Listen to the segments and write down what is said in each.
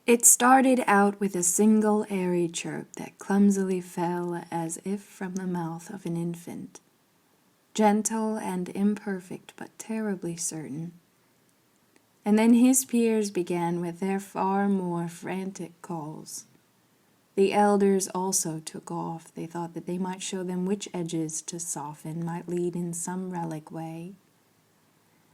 It started out with a single airy chirp that clumsily fell as if from the mouth of an infant, gentle and imperfect but terribly certain. And then his peers began with their far more frantic calls. The elders also took off. They thought that they might show them which edges to soften might lead in some relic way.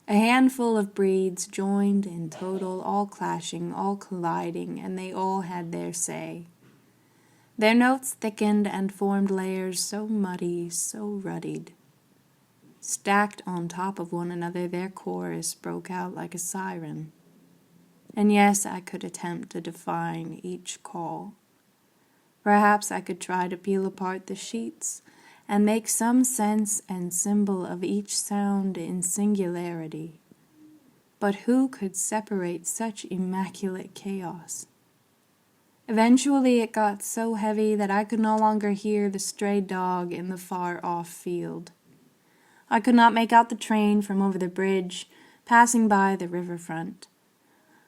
A handful of breeds joined in total, all clashing, all colliding, and they all had their say. Their notes thickened and formed layers so muddy, so ruddied. Stacked on top of one another, their chorus broke out like a siren. And yes, I could attempt to define each call. Perhaps I could try to peel apart the sheets and make some sense and symbol of each sound in singularity. But who could separate such immaculate chaos? Eventually it got so heavy that I could no longer hear the stray dog in the far-off field. I could not make out the train from over the bridge, passing by the riverfront.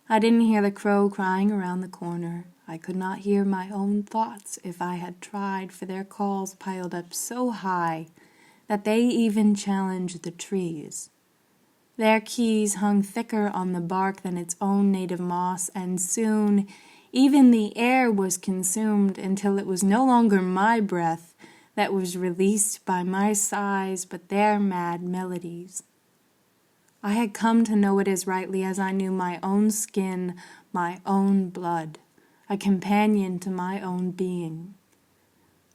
I didn't hear the crow crying around the corner. I could not hear my own thoughts if I had tried, for their calls piled up so high that they even challenged the trees. Their keys hung thicker on the bark than its own native moss, and soon even the air was consumed until it was no longer my breath that was released by my sighs, but their mad melodies. I had come to know it as rightly as I knew my own skin, my own blood, a companion to my own being.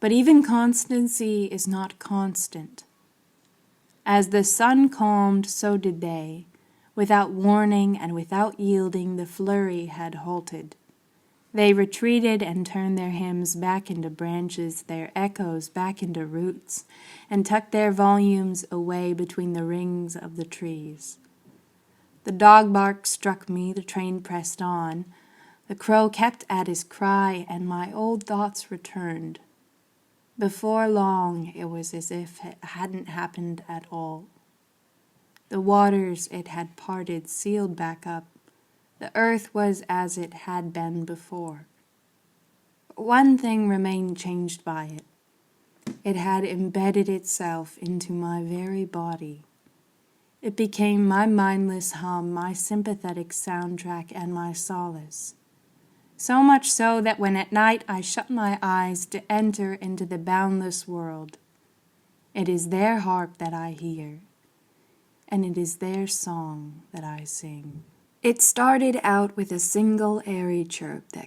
But even constancy is not constant. As the sun calmed, so did they. Without warning and without yielding, the flurry had halted. They retreated and turned their hymns back into branches, their echoes back into roots, and tucked their volumes away between the rings of the trees. The dog bark struck me, the train pressed on. The crow kept at his cry, and my old thoughts returned. Before long, it was as if it hadn't happened at all. The waters it had parted sealed back up. The earth was as it had been before. But one thing remained changed by it. It had embedded itself into my very body. It became my mindless hum, my sympathetic soundtrack, and my solace. So much so that when at night I shut my eyes to enter into the boundless world, it is their harp that I hear, and it is their song that I sing. It started out with a single airy chirp that